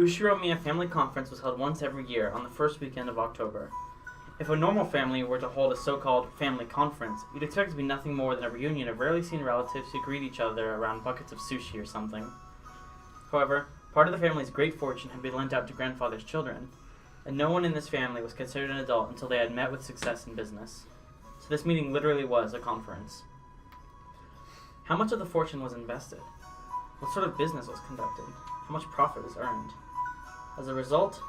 Ushiromiya family conference was held once every year on the first weekend of October. If a normal family were to hold a so-called family conference, you'd expect it to be nothing more than a reunion of rarely seen relatives who greet each other around buckets of sushi or something. However, part of the family's great fortune had been lent out to grandfather's children, and no one in this family was considered an adult until they had met with success in business. So this meeting literally was a conference. How much of the fortune was invested? What sort of business was conducted? How much profit was earned? As a result,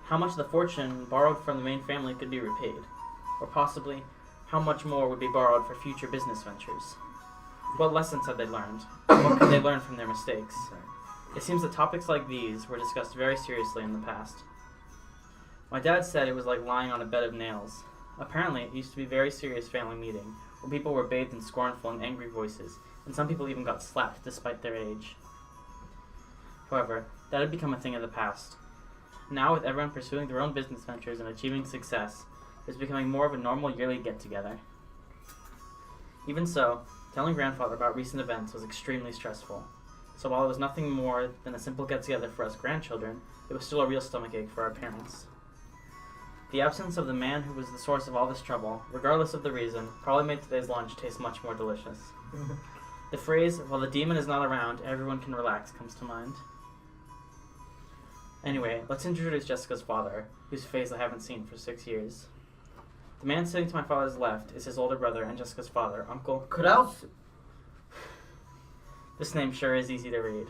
how much of the fortune borrowed from the main family could be repaid? Or possibly, how much more would be borrowed for future business ventures? What lessons had they learned? What could they learn from their mistakes? It seems that topics like these were discussed very seriously in the past. My dad said it was like lying on a bed of nails. Apparently, it used to be a very serious family meeting, where people were bathed in scornful and angry voices, and some people even got slapped despite their age. However, that had become a thing of the past. Now, with everyone pursuing their own business ventures and achieving success, it was becoming more of a normal yearly get-together. Even so, telling grandfather about recent events was extremely stressful. So while it was nothing more than a simple get-together for us grandchildren, it was still a real stomachache for our parents. The absence of the man who was the source of all this trouble, regardless of the reason, probably made today's lunch taste much more delicious. The phrase, "while the demon is not around, everyone can relax," comes to mind. Anyway, let's introduce Jessica's father, whose face I haven't seen for 6 years. The man sitting to my father's left is his older brother and Jessica's father, Uncle Kraus. This name sure is easy to read.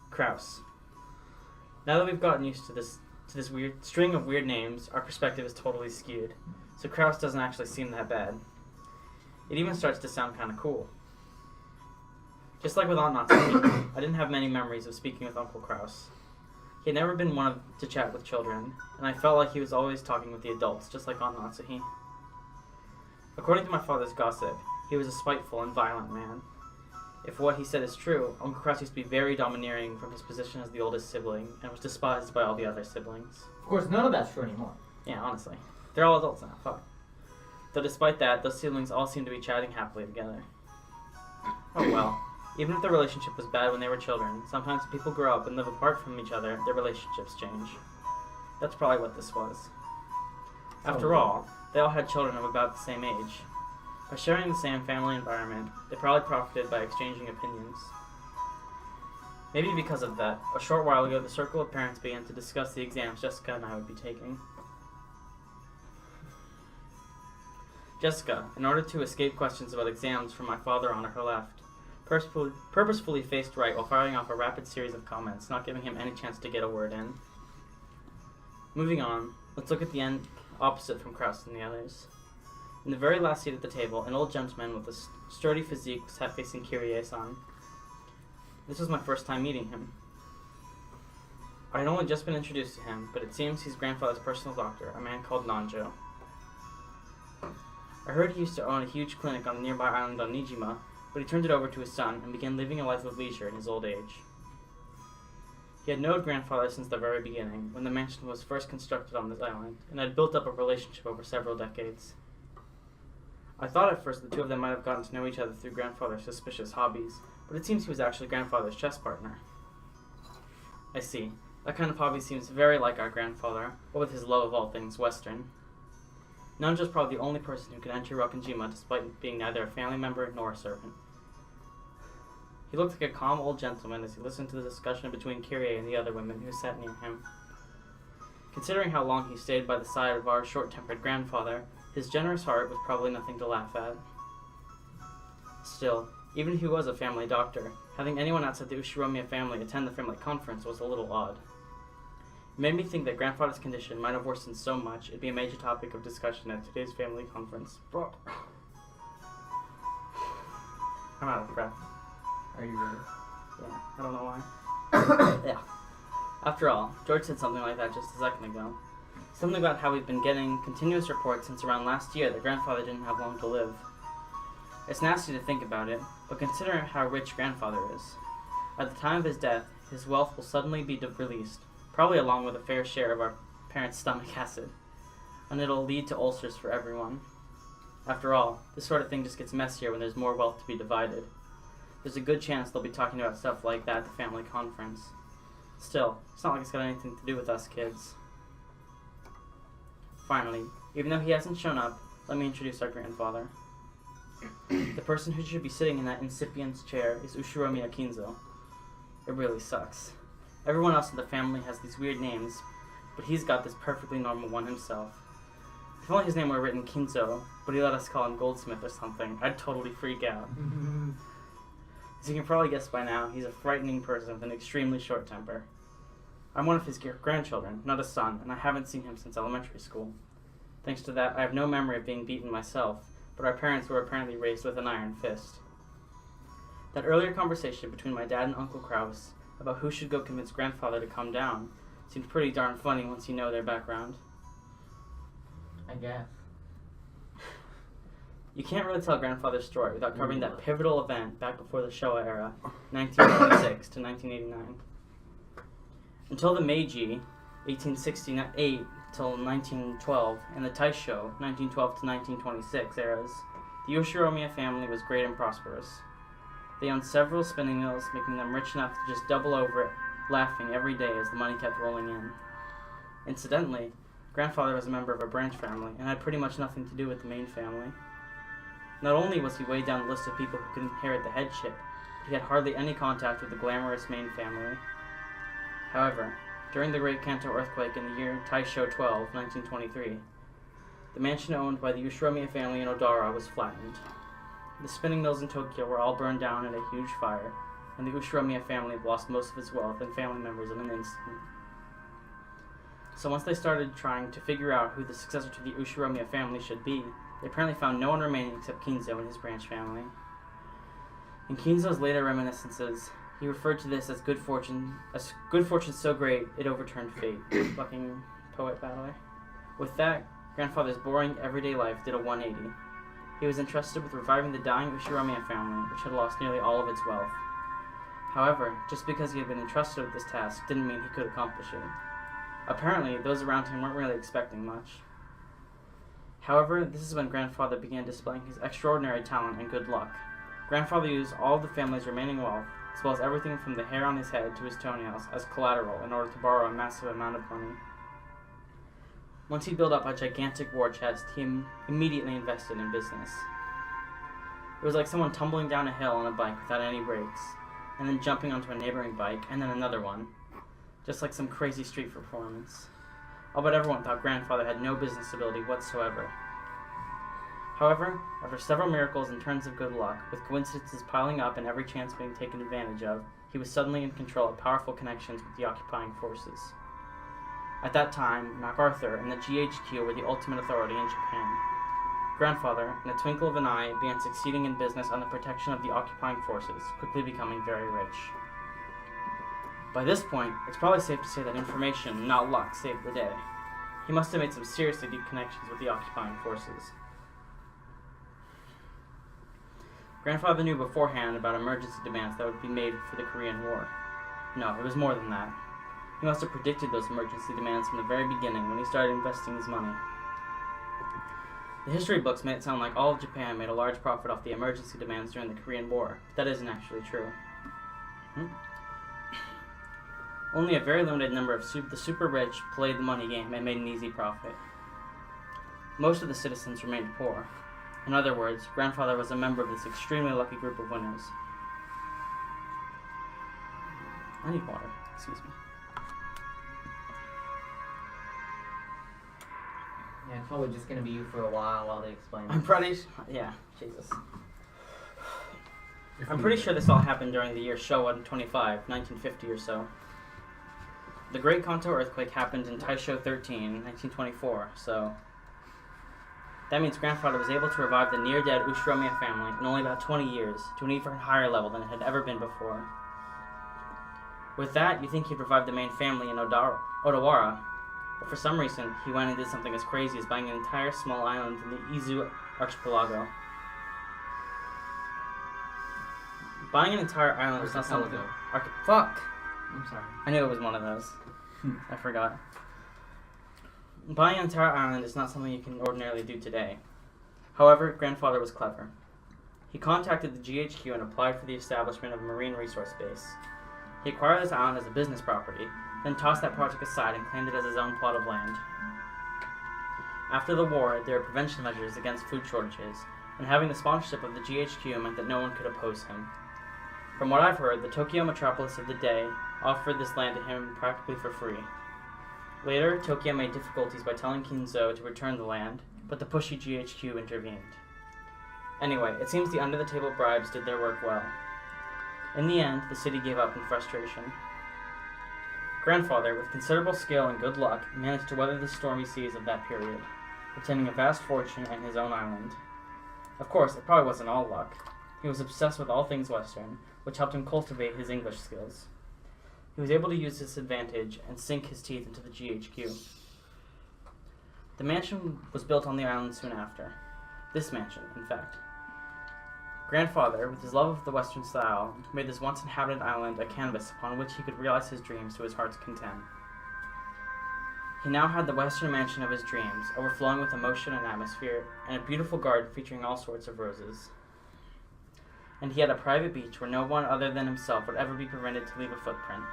Kraus. Now that we've gotten used to this weird string of weird names, our perspective is totally skewed. So Kraus doesn't actually seem that bad. It even starts to sound kind of cool. Just like with Aunt Natsuki, I didn't have many memories of speaking with Uncle Kraus. He had never been one to chat with children, and I felt like he was always talking with the adults, just like Aunt Natsuki. According to my father's gossip, he was a spiteful and violent man. If what he said is true, Uncle Kraus used to be very domineering from his position as the oldest sibling, and was despised by all the other siblings. Of course, none of that's true anymore. Yeah, honestly. They're all adults now, fuck. Though despite that, those siblings all seem to be chatting happily together. Oh well. Even if the relationship was bad when they were children, sometimes when people grow up and live apart from each other, their relationships change. That's probably what this was. After all, they all had children of about the same age. By sharing the same family environment, they probably profited by exchanging opinions. Maybe because of that, a short while ago the circle of parents began to discuss the exams Jessica and I would be taking. Jessica, in order to escape questions about exams from my father on her left, purposefully faced right while firing off a rapid series of comments, not giving him any chance to get a word in. Moving on, let's look at the end opposite from Kraus and the others. In the very last seat at the table, an old gentleman with a sturdy physique sat facing Kirie-san. This was my first time meeting him. I had only just been introduced to him, but it seems he's grandfather's personal doctor, a man called Nanjo. I heard he used to own a huge clinic on the nearby island on Nijima, but he turned it over to his son and began living a life of leisure in his old age. He had known grandfather since the very beginning, when the mansion was first constructed on this island, and had built up a relationship over several decades. I thought at first the two of them might have gotten to know each other through grandfather's suspicious hobbies, but it seems he was actually grandfather's chess partner. I see. That kind of hobby seems very like our grandfather, but with his love of all things Western. Nanjo's probably the only person who could enter Rokkenjima despite being neither a family member nor a servant. He looked like a calm old gentleman as he listened to the discussion between Kyrie and the other women who sat near him. Considering how long he stayed by the side of our short-tempered grandfather, his generous heart was probably nothing to laugh at. Still, even if he was a family doctor, having anyone outside the Ushiromiya family attend the family conference was a little odd. It made me think that grandfather's condition might have worsened so much it'd be a major topic of discussion at today's family conference. I'm out of breath. Are you ready? Yeah, I don't know why. Yeah. After all, George said something like that just a second ago. Something about how we've been getting continuous reports since around last year that grandfather didn't have long to live. It's nasty to think about it, but consider how rich grandfather is. At the time of his death, his wealth will suddenly be released, probably along with a fair share of our parents' stomach acid, and it'll lead to ulcers for everyone. After all, this sort of thing just gets messier when there's more wealth to be divided. There's a good chance they'll be talking about stuff like that at the family conference. Still, it's not like it's got anything to do with us kids. Finally, even though he hasn't shown up, let me introduce our grandfather. The person who should be sitting in that incipient chair is Ushiromi Akinzo. It really sucks. Everyone else in the family has these weird names, but he's got this perfectly normal one himself. If only his name were written Kinzo, but he let us call him Goldsmith or something, I'd totally freak out. As you can probably guess by now, he's a frightening person with an extremely short temper. I'm one of his grandchildren, not a son, and I haven't seen him since elementary school. Thanks to that, I have no memory of being beaten myself, but our parents were apparently raised with an iron fist. That earlier conversation between my dad and Uncle Kraus about who should go convince grandfather to come down seems pretty darn funny once you know their background. I guess. You can't really tell grandfather's story without covering that pivotal event back before the Showa era, 1926 to 1989. Until the Meiji, 1868 till 1912, and the Taisho, 1912 to 1926 eras, the Yoshiromiya family was great and prosperous. They owned several spinning mills, making them rich enough to just double over it, laughing every day as the money kept rolling in. Incidentally, grandfather was a member of a branch family and had pretty much nothing to do with the main family. Not only was he way down the list of people who could inherit the headship, but he had hardly any contact with the glamorous main family. However, during the Great Kanto earthquake in the year Taisho 12, 1923, the mansion owned by the Yoshiromiya family in Odara was flattened. The spinning mills in Tokyo were all burned down in a huge fire, and the Ushiromiya family lost most of its wealth and family members in an instant. So once they started trying to figure out who the successor to the Ushiromiya family should be, they apparently found no one remaining except Kinzo and his branch family. In Kinzo's later reminiscences, he referred to this as good fortune so great it overturned fate. Fucking poet, by the way. With that, grandfather's boring everyday life did a 180. He was entrusted with reviving the dying Ushiromiya family, which had lost nearly all of its wealth. However, just because he had been entrusted with this task didn't mean he could accomplish it. Apparently, those around him weren't really expecting much. However, this is when grandfather began displaying his extraordinary talent and good luck. Grandfather used all of the family's remaining wealth, as well as everything from the hair on his head to his toenails, as collateral in order to borrow a massive amount of money. Once he built up a gigantic war chest, he immediately invested in business. It was like someone tumbling down a hill on a bike without any brakes, and then jumping onto a neighboring bike, and then another one. Just like some crazy street performance. I'll bet everyone thought grandfather had no business ability whatsoever. However, after several miracles and turns of good luck, with coincidences piling up and every chance being taken advantage of, he was suddenly in control of powerful connections with the occupying forces. At that time, MacArthur and the GHQ were the ultimate authority in Japan. Grandfather, in a twinkle of an eye, began succeeding in business on the protection of the occupying forces, quickly becoming very rich. By this point, it's probably safe to say that information, not luck, saved the day. He must have made some seriously deep connections with the occupying forces. Grandfather knew beforehand about emergency demands that would be made for the Korean War. No, it was more than that. He must have predicted those emergency demands from the very beginning when he started investing his money. The history books made it sound like all of Japan made a large profit off the emergency demands during the Korean War, but that isn't actually true. Only a very limited number of the super rich played the money game and made an easy profit. Most of the citizens remained poor. In other words, grandfather was a member of this extremely lucky group of winners. I need water. Excuse me. Yeah, it's probably just gonna be you for a while they explain it. I'm pretty yeah, Jesus. I'm pretty sure this all happened during the year Showa 25, 1950 or so. The Great Kanto earthquake happened in Taisho 13, 1924, so that means grandfather was able to revive the near-dead Ushiromiya family in only about 20 years to an even higher level than it had ever been before. With that, you think he'd revived the main family in Odawara, but for some reason, he went and did something as crazy as buying an entire small island in the Izu archipelago. Buying an entire island was not something... Fuck! I'm sorry. I knew it was one of those. I forgot. Buying an entire island is not something you can ordinarily do today. However, grandfather was clever. He contacted the GHQ and applied for the establishment of a marine resource base. He acquired this island as a business property, then tossed that project aside and claimed it as his own plot of land. After the war, there were prevention measures against food shortages, and having the sponsorship of the GHQ meant that no one could oppose him. From what I've heard, the Tokyo metropolis of the day offered this land to him practically for free. Later, Tokyo made difficulties by telling Kinzo to return the land, but the pushy GHQ intervened. Anyway, it seems the under-the-table bribes did their work well. In the end, the city gave up in frustration. Grandfather, with considerable skill and good luck, managed to weather the stormy seas of that period, obtaining a vast fortune and his own island. Of course, it probably wasn't all luck. He was obsessed with all things Western, which helped him cultivate his English skills. He was able to use this advantage and sink his teeth into the GHQ. The mansion was built on the island soon after. This mansion, in fact. Grandfather, with his love of the Western style, made this once inhabited island a canvas upon which he could realize his dreams to his heart's content. He now had the Western mansion of his dreams, overflowing with emotion and atmosphere, and a beautiful garden featuring all sorts of roses. And he had a private beach where no one other than himself would ever be prevented to leave a footprint.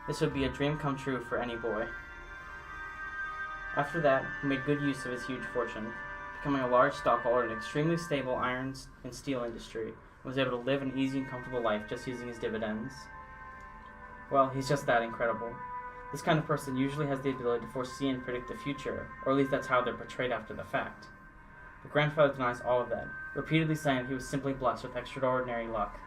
This would be a dream come true for any boy. After that, he made good use of his huge fortune, becoming a large stockholder in an extremely stable iron and steel industry, and was able to live an easy and comfortable life just using his dividends. Well, he's just that incredible. This kind of person usually has the ability to foresee and predict the future, or at least that's how they're portrayed after the fact. But Grandfather denies all of that, repeatedly saying he was simply blessed with extraordinary luck.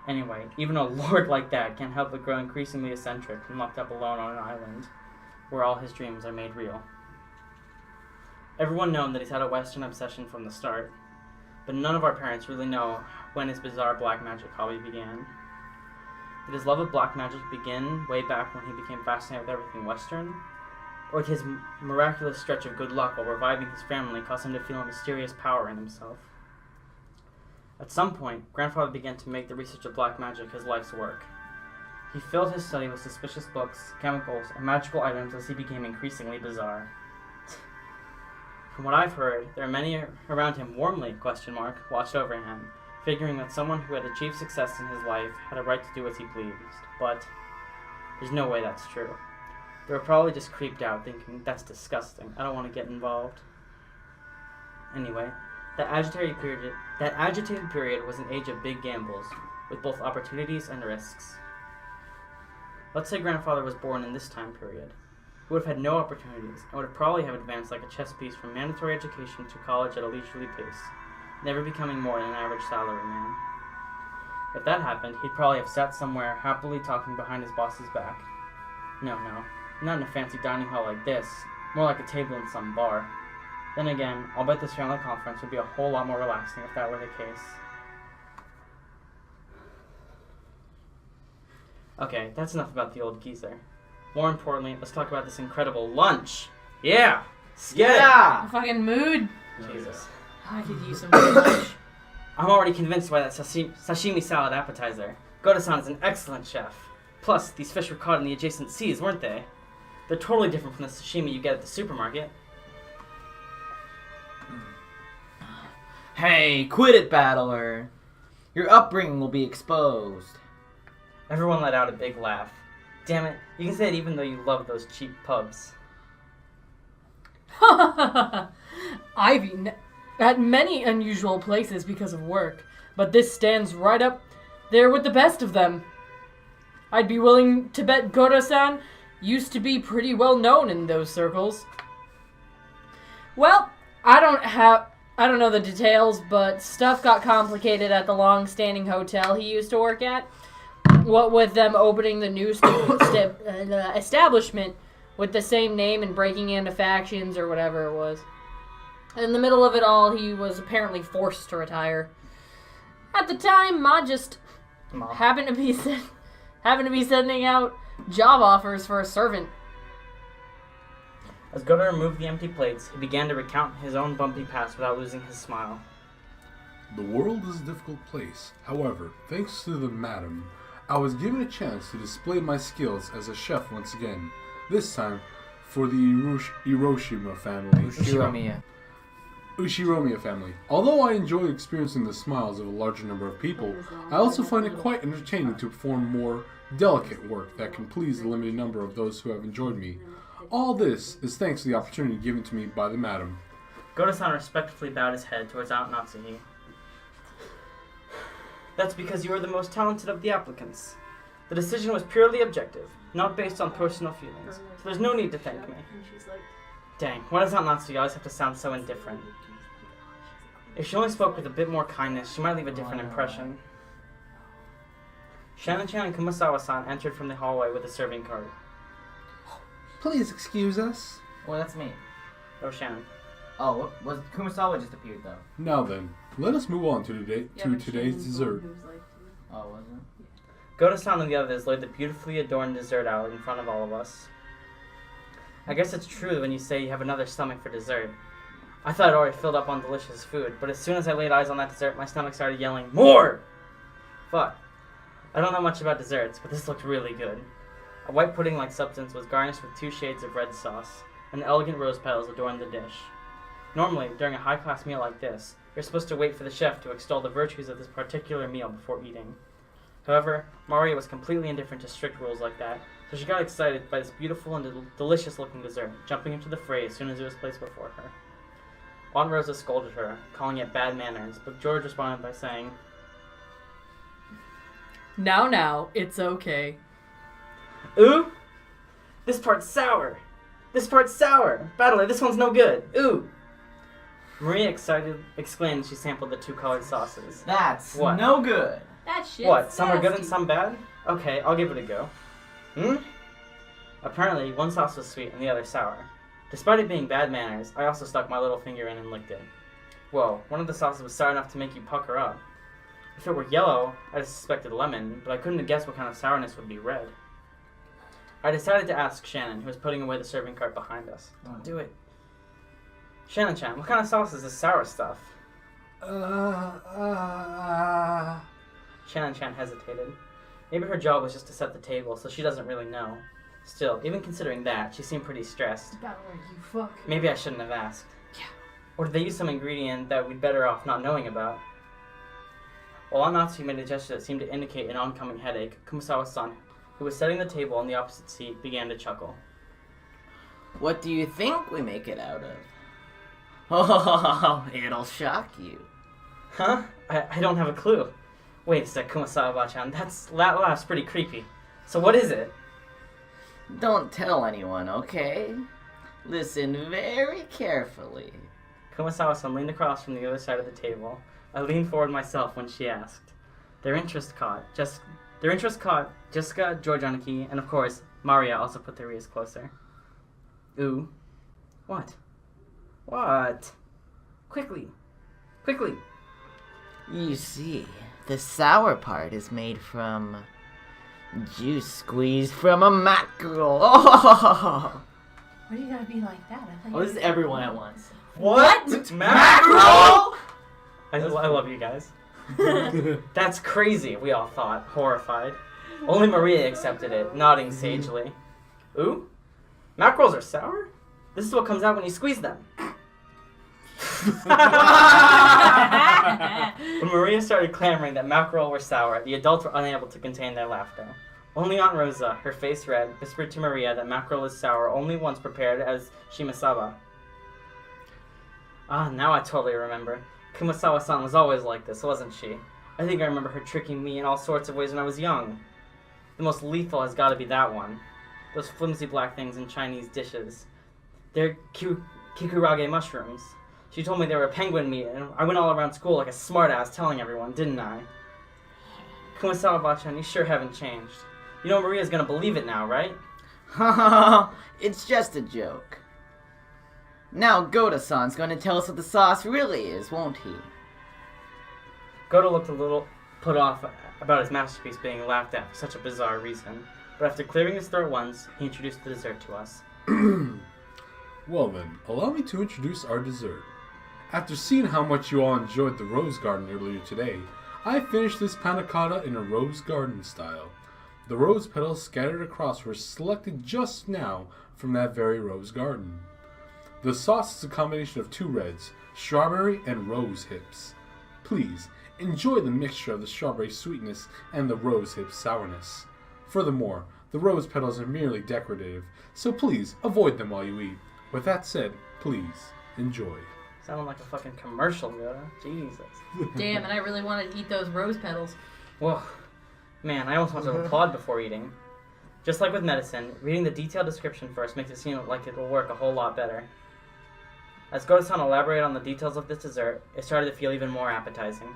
Anyway, even a lord like that can't help but grow increasingly eccentric and locked up alone on an island, where all his dreams are made real. Everyone knows that he's had a Western obsession from the start, but none of our parents really know when his bizarre black magic hobby began. Did his love of black magic begin way back when he became fascinated with everything Western? Or did his miraculous stretch of good luck while reviving his family cause him to feel a mysterious power in himself? At some point, Grandfather began to make the research of black magic his life's work. He filled his study with suspicious books, chemicals, and magical items as he became increasingly bizarre. From what I've heard, there are many around him warmly, watched over him, figuring that someone who had achieved success in his life had a right to do as he pleased. But there's no way that's true. They were probably just creeped out, thinking, that's disgusting, I don't want to get involved. Anyway, that agitated period was an age of big gambles, with both opportunities and risks. Let's say Grandfather was born in this time period. He would have had no opportunities, and would have probably have advanced like a chess piece from mandatory education to college at a leisurely pace, never becoming more than an average salaryman. If that happened, he'd probably have sat somewhere happily talking behind his boss's back. No, not in a fancy dining hall like this, more like a table in some bar. Then again, I'll bet this family conference would be a whole lot more relaxing if that were the case. Okay, that's enough about the old geezer. More importantly, let's talk about this incredible lunch. Yeah! Yeah! A fucking mood. Jesus. I could use some good lunch. I'm already convinced by that sashimi salad appetizer. Goda-san is an excellent chef. Plus, these fish were caught in the adjacent seas, weren't they? They're totally different from the sashimi you get at the supermarket. Hey, quit it, battler. Your upbringing will be exposed. Everyone let out a big laugh. Damn it, you can say it even though you love those cheap pubs. I've eaten at many unusual places because of work, but this stands right up there with the best of them. I'd be willing to bet Goda-san used to be pretty well known in those circles. Well, I don't know the details, but stuff got complicated at the long-standing hotel he used to work at. What with them opening the new establishment with the same name and breaking into factions or whatever it was. In the middle of it all, he was apparently forced to retire. At the time, Ma just happened to be sending out job offers for a servant. As Goda removed the empty plates, he began to recount his own bumpy past without losing his smile. The world is a difficult place. However, thanks to the madam, I was given a chance to display my skills as a chef once again. This time, for the Hiroshima family. Ushiramiya. Ushiromiya family. Although I enjoy experiencing the smiles of a larger number of people, I also find it quite entertaining to perform more delicate work that can please the limited number of those who have enjoyed me. All this is thanks to the opportunity given to me by the madam. Goto-san respectfully bowed his head towards Aunt Natsuhi. That's because you are the most talented of the applicants. The decision was purely objective, not based on personal feelings, so there's no need to thank me. Dang, why does Aunt Natsuhi always have to sound so indifferent? If she only spoke with a bit more kindness, she might leave a different impression. Shannon-chan and Kumasawa-san entered from the hallway with a serving cart. Please excuse us. Well, that's me. Oh, Shannon. Oh, was Kumasawa just appeared though? Now then, let us move on to today's dessert. Oh, was it? Goto-san and the others laid the beautifully adorned dessert out in front of all of us. I guess it's true when you say you have another stomach for dessert. I thought I'd already filled up on delicious food, but as soon as I laid eyes on that dessert, my stomach started yelling, "More!" Fuck. I don't know much about desserts, but this looked really good. A white pudding-like substance was garnished with 2 shades of red sauce, and elegant rose petals adorned the dish. Normally, during a high-class meal like this, you're supposed to wait for the chef to extol the virtues of this particular meal before eating. However, Maria was completely indifferent to strict rules like that, so she got excited by this beautiful and delicious-looking dessert, jumping into the fray as soon as it was placed before her. Aunt Rosa scolded her, calling it bad manners, but George responded by saying, Now, it's okay. "Ooh! This part's sour! This part's sour! Battler, this one's no good! Ooh!" Maria exclaimed as she sampled the 2 colored sauces. That's What? no good. That shit. What, some are good and some bad? Okay, I'll give it a go. Apparently, one sauce was sweet and the other sour. Despite it being bad manners, I also stuck my little finger in and licked it. Whoa, one of the sauces was sour enough to make you pucker up. If it were yellow, I'd have suspected lemon, but I couldn't have guessed what kind of sourness would be red. I decided to ask Shannon, who was putting away the serving cart behind us. Don't do it. Shannon-chan, what kind of sauce is this sour stuff? Shannon-chan hesitated. Maybe her job was just to set the table, so she doesn't really know. Still, even considering that, she seemed pretty stressed. Battler, you fuck. Maybe I shouldn't have asked. Yeah. Or did they use some ingredient that we'd better off not knowing about? While Aunt Natsuhi made a gesture that seemed to indicate an oncoming headache, Kumasawa-san, who was setting the table on the opposite seat, began to chuckle. What do you think we make it out of? Oh, it'll shock you. Huh? I don't have a clue. Wait a sec, Kumasawa-chan, that laugh's pretty creepy. So what is it? Don't tell anyone, okay? Listen very carefully. Kumasawa-san leaned across from the other side of the table. I leaned forward myself when she asked. Their interest caught Jessica, George Aniki, and of course, Maria also put their ears closer. Ooh. What? What? Quickly. You see, the sour part is made from juice squeezed from a mackerel. Oh! Why do you gotta be like that? Oh, this is everyone at once. What? Mackerel? I love you guys. That's crazy, we all thought, horrified. Only Maria accepted it, nodding sagely. Ooh? Mackerels are sour? This is what comes out when you squeeze them. When Maria started clamoring that mackerel were sour, the adults were unable to contain their laughter. Only Aunt Rosa, her face red, whispered to Maria that mackerel is sour only once prepared as shimasaba. Ah, now I totally remember. Kumasawa-san was always like this, wasn't she? I think I remember her tricking me in all sorts of ways when I was young. The most lethal has got to be that one. Those flimsy black things in Chinese dishes. They're kikurage mushrooms. She told me they were penguin meat, and I went all around school like a smartass telling everyone, didn't I? Kumasawa-chan, you sure haven't changed. You know Maria's gonna believe it now, right? It's just a joke. Now Goto-san's going to tell us what the sauce really is, won't he? Goto looked a little put off about his masterpiece being laughed at for such a bizarre reason, but after clearing his throat once, he introduced the dessert to us. Well then, allow me to introduce our dessert. After seeing how much you all enjoyed the rose garden earlier today, I finished this panna cotta in a rose garden style. The rose petals scattered across were selected just now from that very rose garden. The sauce is a combination of 2 reds, strawberry and rose hips. Please, enjoy the mixture of the strawberry sweetness and the rose hip sourness. Furthermore, the rose petals are merely decorative, so please avoid them while you eat. With that said, please, enjoy. Sounding like a fucking commercial, Yoda. Jesus. Damn, and I really wanted to eat those rose petals. Whoa. Man, I almost want to applaud before eating. Just like with medicine, reading the detailed description first makes it seem like it will work a whole lot better. As Goto-san elaborated on the details of this dessert, it started to feel even more appetizing.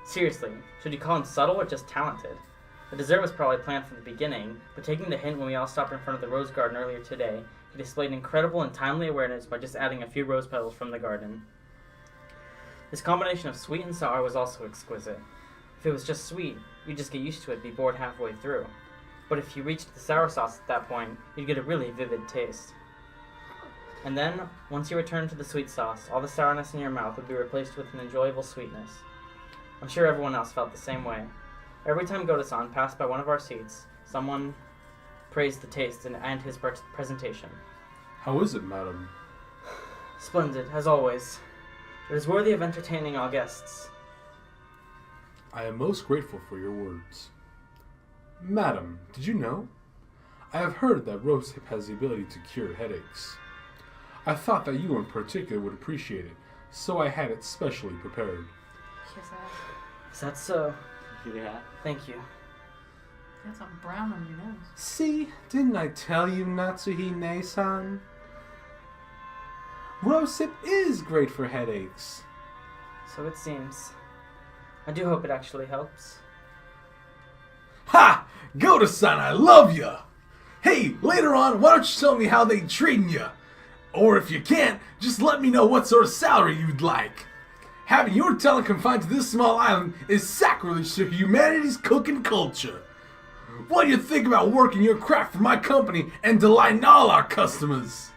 Seriously, should you call him subtle or just talented? The dessert was probably planned from the beginning, but taking the hint when we all stopped in front of the rose garden earlier today, he displayed incredible and timely awareness by just adding a few rose petals from the garden. This combination of sweet and sour was also exquisite. If it was just sweet, you'd just get used to it and be bored halfway through. But if you reached the sour sauce at that point, you'd get a really vivid taste. And then, once you returned to the sweet sauce, all the sourness in your mouth would be replaced with an enjoyable sweetness. I'm sure everyone else felt the same way. Every time Goto-san passed by one of our seats, someone praised the taste and his presentation. How is it, madam? Splendid, as always. It is worthy of entertaining our guests. I am most grateful for your words. Madam, did you know? I have heard that rosehip has the ability to cure headaches. I thought that you in particular would appreciate it, so I had it specially prepared. Is that so? Yeah. Thank you. Got some brown on your nose. See, didn't I tell you, Natsuhine-san? Rosehip is great for headaches. So it seems. I do hope it actually helps. Ha! Goto-san, I love ya! Hey, later on, why don't you tell me how they treating ya? Or if you can't, just let me know what sort of salary you'd like. Having your talent confined to this small island is sacrilege to humanity's cooking culture. What do you think about working your craft for my company and delighting all our customers?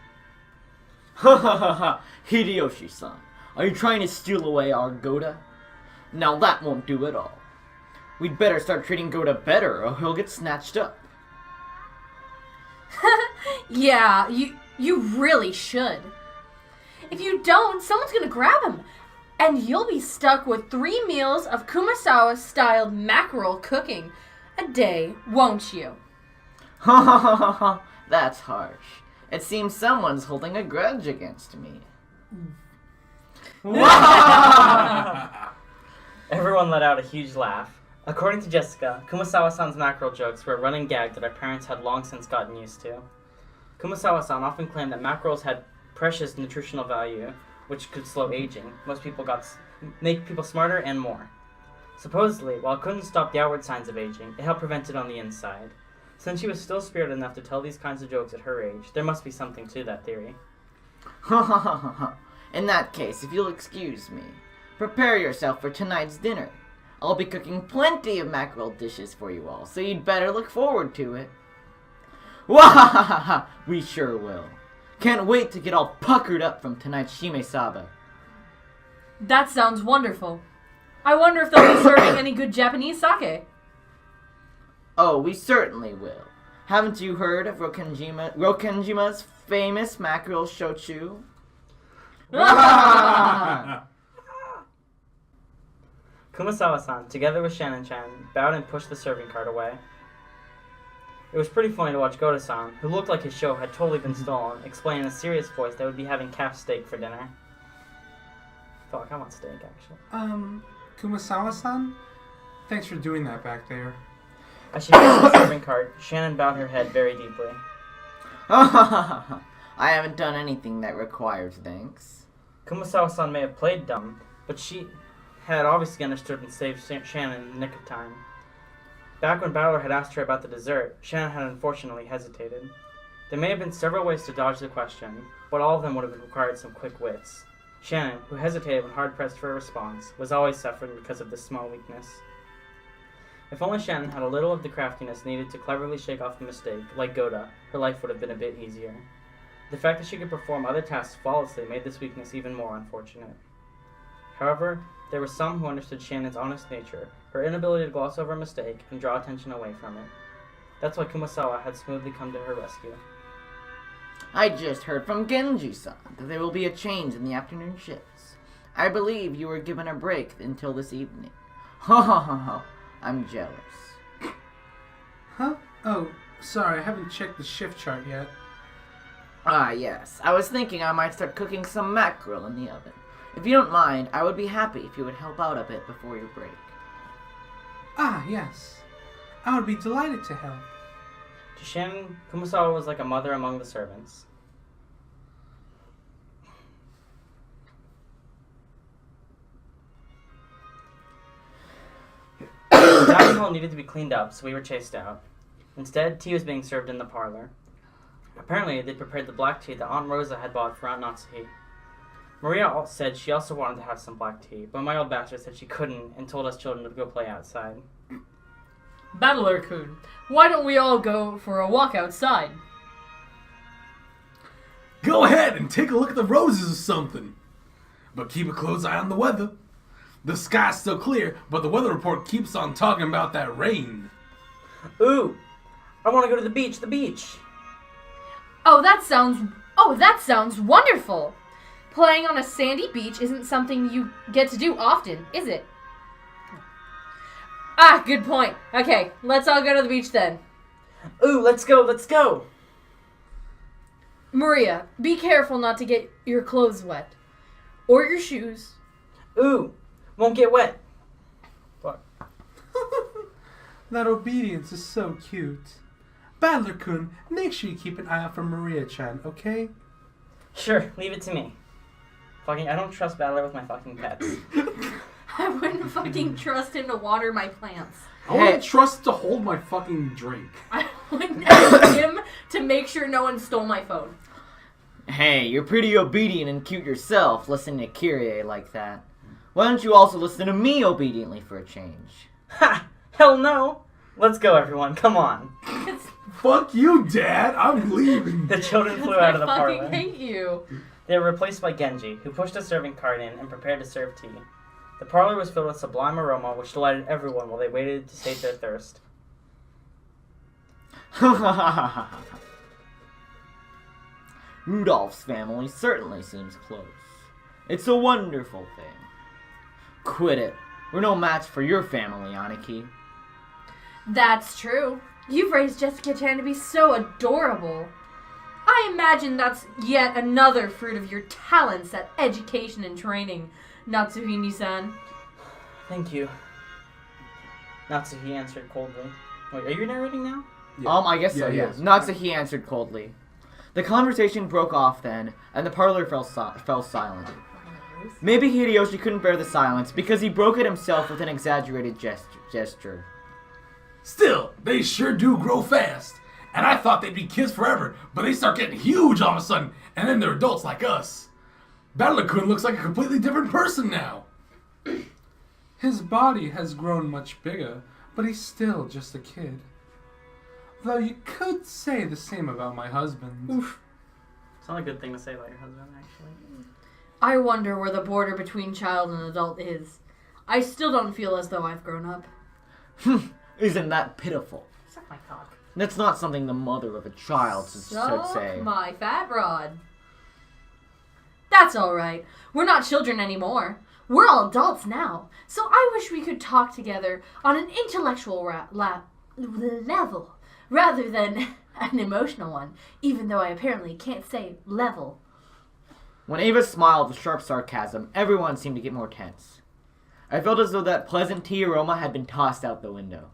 Ha ha ha ha! Hideyoshi-san, are you trying to steal away our Goda? Now that won't do at all. We'd better start treating Goda better or he'll get snatched up. Yeah, you really should. If you don't, someone's gonna grab him. And you'll be stuck with 3 meals of Kumasawa-styled mackerel cooking a day, won't you? Ha ha ha ha ha. That's harsh. It seems someone's holding a grudge against me. Everyone let out a huge laugh. According to Jessica, Kumasawa-san's mackerel jokes were a running gag that our parents had long since gotten used to. Kumasawa-san often claimed that mackerels had precious nutritional value, which could slow aging. Make people smarter and more. Supposedly, while it couldn't stop the outward signs of aging, it helped prevent it on the inside. Since she was still spirited enough to tell these kinds of jokes at her age, there must be something to that theory. Ha ha ha ha ha. In that case, if you'll excuse me, prepare yourself for tonight's dinner. I'll be cooking plenty of mackerel dishes for you all, so you'd better look forward to it. Wahahaha! We sure will. Can't wait to get all puckered up from tonight's shimesaba. That sounds wonderful. I wonder if they'll be serving any good Japanese sake. Oh, we certainly will. Haven't you heard of Rokenjima's famous mackerel shochu? Kumasawa-san, together with Shannon-chan, bowed and pushed the serving cart away. It was pretty funny to watch Goto-san, who looked like his show had totally been stolen, explain in a serious voice that would be having calf steak for dinner. Fuck, I want steak, actually. Kumasawa-san? Thanks for doing that back there. As she faced the serving cart, Shannon bowed her head very deeply. I haven't done anything that requires thanks. Kumasawa-san may have played dumb, but she had obviously understood and saved Shannon in the nick of time. Back when Bowler had asked her about the dessert, Shannon had unfortunately hesitated. There may have been several ways to dodge the question, but all of them would have required some quick wits. Shannon, who hesitated when hard-pressed for a response, was always suffering because of this small weakness. If only Shannon had a little of the craftiness needed to cleverly shake off a mistake, like Goda, her life would have been a bit easier. The fact that she could perform other tasks flawlessly made this weakness even more unfortunate. However, there were some who understood Shannon's honest nature, her inability to gloss over a mistake, and draw attention away from it. That's why Kumasawa had smoothly come to her rescue. I just heard from Genji-san that there will be a change in the afternoon shifts. I believe you were given a break until this evening. Ha ha ha ha. I'm jealous. Huh? Oh, sorry, I haven't checked the shift chart yet. Ah, yes. I was thinking I might start cooking some mackerel in the oven. If you don't mind, I would be happy if you would help out a bit before your break. Ah, yes. I would be delighted to help. To Shin, Kumasawa was like a mother among the servants. The dining hall needed to be cleaned up, so we were chased out. Instead, tea was being served in the parlor. Apparently, they'd prepared the black tea that Aunt Rosa had bought for Aunt Natsuhi. Maria said she also wanted to have some black tea, but my old bastard said she couldn't and told us children to go play outside. Battler-kun, why don't we all go for a walk outside? Go ahead and take a look at the roses or something. But keep a close eye on the weather. The sky's still clear, but the weather report keeps on talking about that rain. Ooh! I want to go to the beach! Oh, that sounds wonderful! Playing on a sandy beach isn't something you get to do often, is it? Ah, good point. Okay, let's all go to the beach then. Ooh, let's go! Maria, be careful not to get your clothes wet. Or your shoes. Ooh, won't get wet. What? That obedience is so cute. Battler-kun, make sure you keep an eye out for Maria-chan, okay? Sure, leave it to me. I don't trust Battler with my fucking pets. I wouldn't fucking trust him to water my plants. I wouldn't trust to hold my fucking drink. I wouldn't ask him to make sure no one stole my phone. Hey, you're pretty obedient and cute yourself, listening to Kyrie like that. Why don't you also listen to me obediently for a change? Ha! Hell no! Let's go, everyone. Come on. Fuck you, Dad. I'm leaving. The children flew out of the parlor. I fucking hate you. They were replaced by Genji, who pushed a serving cart in and prepared to serve tea. The parlor was filled with sublime aroma, which delighted everyone while they waited to sate their thirst. Rudolph's family certainly seems close. It's a wonderful thing. Quit it. We're no match for your family, Aniki. That's true. You've raised Jessica-chan to be so adorable. I imagine that's yet another fruit of your talents at education and training, Natsuhini-san. Thank you. Natsuhi answered coldly. Wait, are you narrating now? Yeah. I guess so, Yeah, yeah. yes. Natsuhi answered coldly. The conversation broke off then, and the parlor fell silent. Maybe Hideyoshi couldn't bear the silence because he broke it himself with an exaggerated gesture. Still, they sure do grow fast. And I thought they'd be kids forever, but they start getting huge all of a sudden, and then they're adults like us. Battler-kun looks like a completely different person now. His body has grown much bigger, but he's still just a kid. Though you could say the same about my husband. Oof. It's not a good thing to say about your husband, actually. I wonder where the border between child and adult is. I still don't feel as though I've grown up. Isn't that pitiful? Suck my cock. That's not something the mother of a child should say. Suck my fat rod. That's alright. We're not children anymore. We're all adults now. So I wish we could talk together on an intellectual level rather than an emotional one, even though I apparently can't say level. When Ava smiled with sharp sarcasm, everyone seemed to get more tense. I felt as though that pleasant tea aroma had been tossed out the window.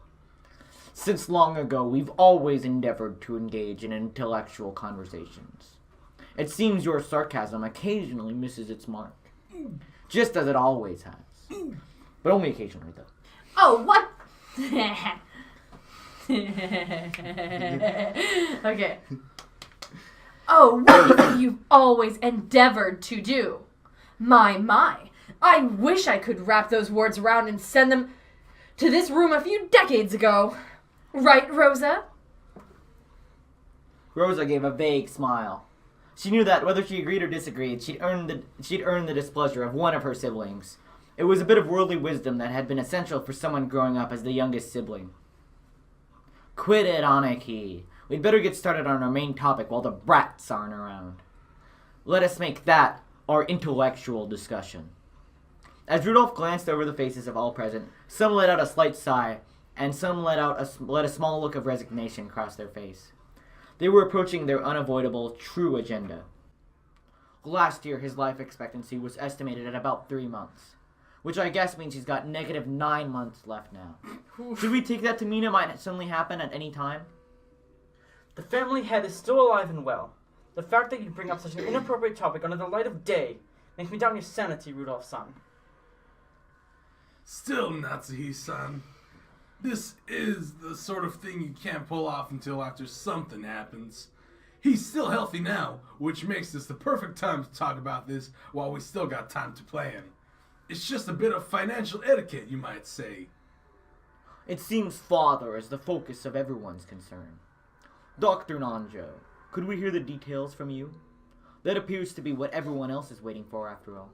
Since long ago, we've always endeavored to engage in intellectual conversations. It seems your sarcasm occasionally misses its mark. Just as it always has. But only occasionally, though. Oh, what? Okay. Oh, what is it you've always endeavored to do? My. I wish I could wrap those words around and send them to this room a few decades ago. Right, Rosa? Rosa gave a vague smile. She knew that whether she agreed or disagreed, she'd earned the displeasure of one of her siblings. It was a bit of worldly wisdom that had been essential for someone growing up as the youngest sibling. Quit it, Aniki. We'd better get started on our main topic while the brats aren't around. Let us make that our intellectual discussion. As Rudolph glanced over the faces of all present, some let out a slight sigh, and some let a small look of resignation cross their face. They were approaching their unavoidable true agenda. Last year, his life expectancy was estimated at about 3 months, which I guess means he's got negative 9 months left now. Should we take that to mean it might suddenly happen at any time? The family head is still alive and well. The fact that you bring up such an inappropriate topic under the light of day makes me doubt your sanity, Rudolph-san. Still, Natsuhi-san, this is the sort of thing you can't pull off until after something happens. He's still healthy now, which makes this the perfect time to talk about this while we still got time to plan. It's just a bit of financial etiquette, you might say. It seems father is the focus of everyone's concern. Dr. Nanjo, could we hear the details from you? That appears to be what everyone else is waiting for, after all.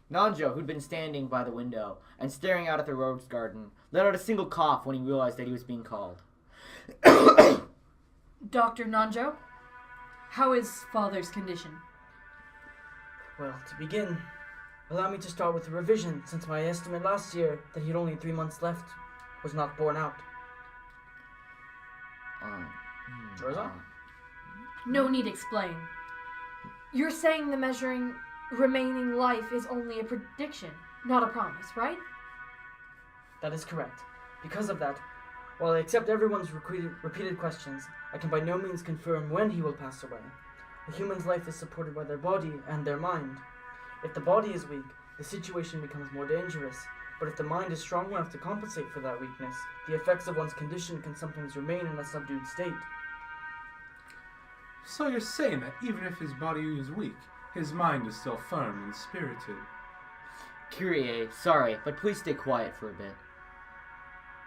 Nanjo, who'd been standing by the window and staring out at the rose garden, let out a single cough when he realized that he was being called. Dr. Nanjo, how is father's condition? Well, to begin, allow me to start with a revision, since my estimate last year that he had only 3 months left was not borne out. Rosa? No need explain. You're saying the measuring remaining life is only a prediction, not a promise, right? That is correct. Because of that, while I accept everyone's repeated questions, I can by no means confirm when he will pass away. A human's life is supported by their body and their mind. If the body is weak, the situation becomes more dangerous, but if the mind is strong enough to compensate for that weakness, the effects of one's condition can sometimes remain in a subdued state. So you're saying that even if his body is weak, his mind is still firm and spirited? Kyrie, sorry, but please stay quiet for a bit.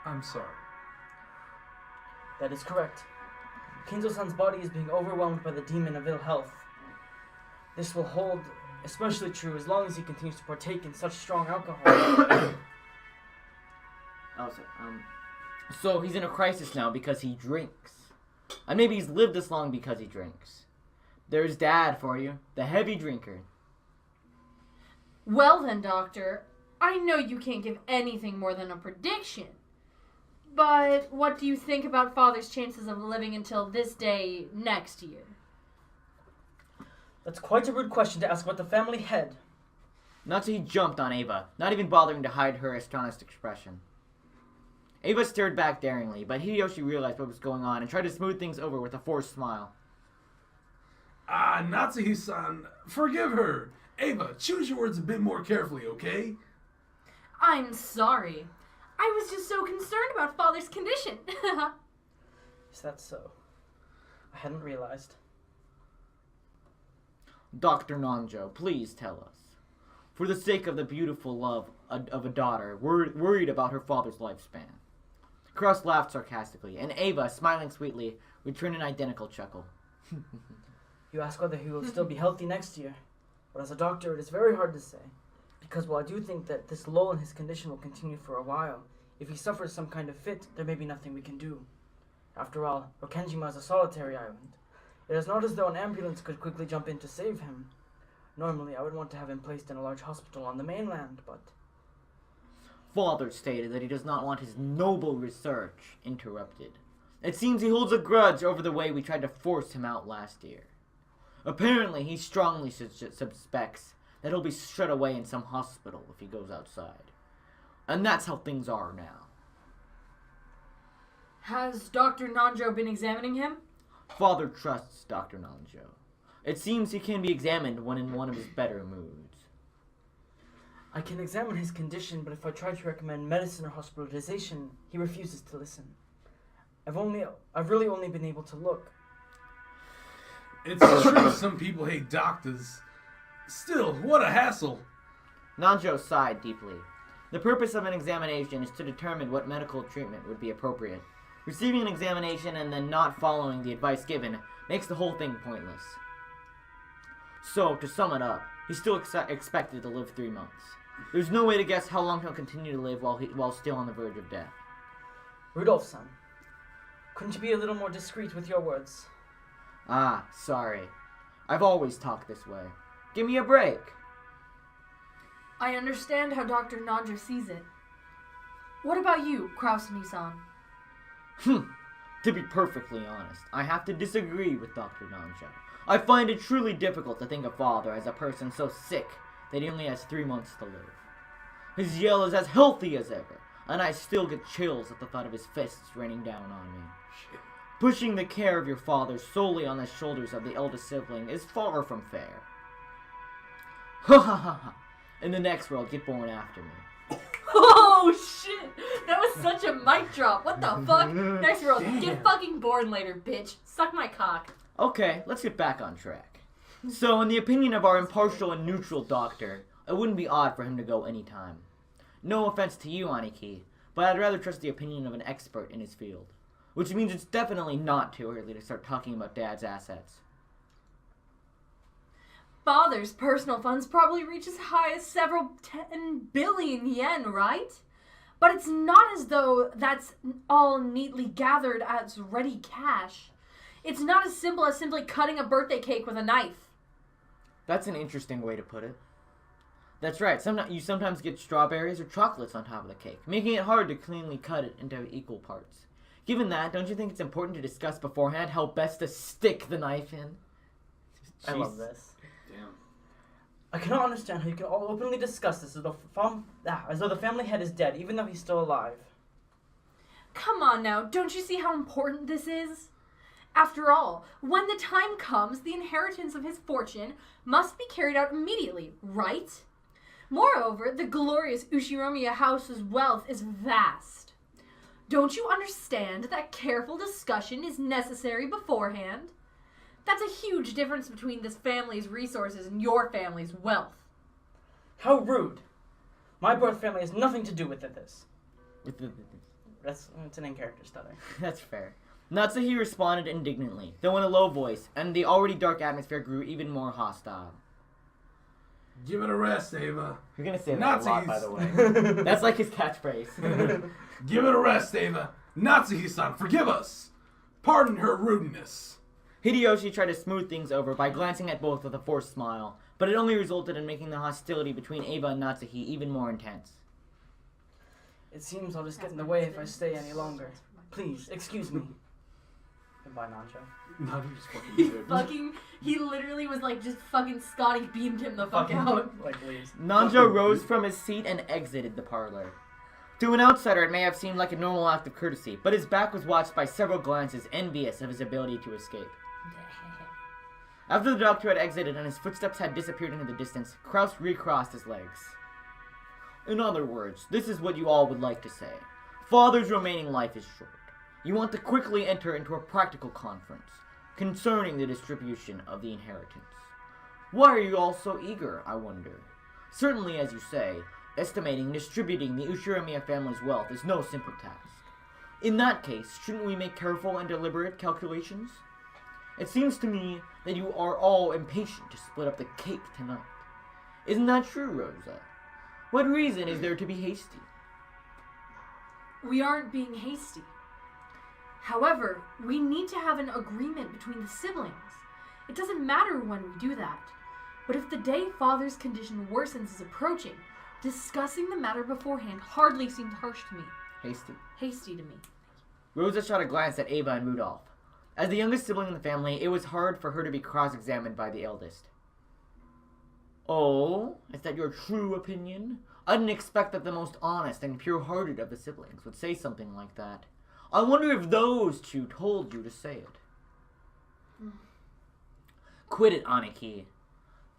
I'm sorry. That is correct. Kinzo-san's body is being overwhelmed by the demon of ill health. This will hold especially true as long as he continues to partake in such strong alcohol. So he's in a crisis now because he drinks. And maybe he's lived this long because he drinks. There's Dad for you, the heavy drinker. Well then, Doctor, I know you can't give anything more than a prediction. But what do you think about Father's chances of living until this day next year? That's quite a rude question to ask about the family head. Natsuhi jumped on Ava, not even bothering to hide her astonished expression. Ava stared back daringly, but Hideyoshi realized what was going on and tried to smooth things over with a forced smile. Natsuhi-san, forgive her. Ava, choose your words a bit more carefully, okay? I'm sorry. I was just so concerned about Father's condition. Is that so? I hadn't realized. Dr. Nanjo, please tell us. For the sake of the beautiful love of a daughter, worried about her father's lifespan. Cross laughed sarcastically, and Ava, smiling sweetly, returned an identical chuckle. You ask whether he will still be healthy next year. But as a doctor, it is very hard to say. Because while I do think that this lull in his condition will continue for a while, if he suffers some kind of fit, there may be nothing we can do. After all, Rokenjima is a solitary island. It is not as though an ambulance could quickly jump in to save him. Normally, I would want to have him placed in a large hospital on the mainland, but... Father stated that he does not want his noble research interrupted. It seems he holds a grudge over the way we tried to force him out last year. Apparently, he strongly suspects that he'll be shut away in some hospital if he goes outside. And that's how things are now. Has Dr. Nanjo been examining him? Father trusts Dr. Nanjo. It seems he can be examined when in one of his better moods. I can examine his condition, but if I try to recommend medicine or hospitalization, he refuses to listen. I've really only been able to look. It's true some people hate doctors. Still, what a hassle. Nanjo sighed deeply. The purpose of an examination is to determine what medical treatment would be appropriate. Receiving an examination and then not following the advice given makes the whole thing pointless. So, to sum it up, he's still expected to live 3 months. There's no way to guess how long he'll continue to live while still on the verge of death. Rudolph-san, couldn't you be a little more discreet with your words? Ah, sorry. I've always talked this way. Give me a break. I understand how Dr. Nanja sees it. What about you, Kraus-Nisan? To be perfectly honest, I have to disagree with Dr. Nanja. I find it truly difficult to think of Father as a person so sick that he only has 3 months to live. His yell is as healthy as ever, and I still get chills at the thought of his fists raining down on me. Pushing the care of your father solely on the shoulders of the eldest sibling is far from fair. Ha ha ha ha. In the next world, get born after me. Oh shit! That was such a mic drop. What the fuck? Next world, get fucking born later, bitch. Suck my cock. Okay, let's get back on track. So, in the opinion of our impartial and neutral doctor, it wouldn't be odd for him to go anytime. No offense to you, Aniki, but I'd rather trust the opinion of an expert in his field. Which means it's definitely not too early to start talking about Dad's assets. Father's personal funds probably reach as high as several 10 billion yen, right? But it's not as though that's all neatly gathered as ready cash. It's not as simple as simply cutting a birthday cake with a knife. That's an interesting way to put it. That's right, you sometimes get strawberries or chocolates on top of the cake, making it hard to cleanly cut it into equal parts. Given that, don't you think it's important to discuss beforehand how best to stick the knife in? I love this. Damn. I cannot understand how you can all openly discuss this as though the family head is dead, even though he's still alive. Come on now, don't you see how important this is? After all, when the time comes, the inheritance of his fortune must be carried out immediately, right? Moreover, the glorious Ushiromiya house's wealth is vast. Don't you understand that careful discussion is necessary beforehand? That's a huge difference between this family's resources and your family's wealth. How rude. My birth family has nothing to do with this. It's an in-character stutter. That's fair. Natsuhi responded indignantly, though in a low voice, and the already dark atmosphere grew even more hostile. Give it a rest, Ava. You're gonna say that a lot, by the way. That's like his catchphrase. Give it a rest, Ava. Natsuhi-san, forgive us. Pardon her rudeness. Hideyoshi tried to smooth things over by glancing at both with a forced smile, but it only resulted in making the hostility between Ava and Natsuhi even more intense. It seems I'll just get in the way if I stay any longer. Please, excuse me. Goodbye, Nanjo. He literally was like, just fucking Scotty beamed him the fuck out. Like, leaves. Nanjo rose from his seat and exited the parlor. To an outsider, it may have seemed like a normal act of courtesy, but his back was watched by several glances envious of his ability to escape. After the doctor had exited and his footsteps had disappeared into the distance, Kraus recrossed his legs. In other words, this is what you all would like to say. Father's remaining life is short. You want to quickly enter into a practical conference concerning the distribution of the inheritance. Why are you all so eager, I wonder? Certainly, as you say, estimating and distributing the Ushiromiya family's wealth is no simple task. In that case, shouldn't we make careful and deliberate calculations? It seems to me that you are all impatient to split up the cake tonight. Isn't that true, Rosa? What reason is there to be hasty? We aren't being hasty. However, we need to have an agreement between the siblings. It doesn't matter when we do that. But if the day Father's condition worsens is approaching, discussing the matter beforehand hardly seems harsh to me. Hasty. Hasty to me. Rosa shot a glance at Ava and Rudolph. As the youngest sibling in the family, it was hard for her to be cross-examined by the eldest. Oh, is that your true opinion? I didn't expect that the most honest and pure-hearted of the siblings would say something like that. I wonder if those two told you to say it. Quit it, Aniki.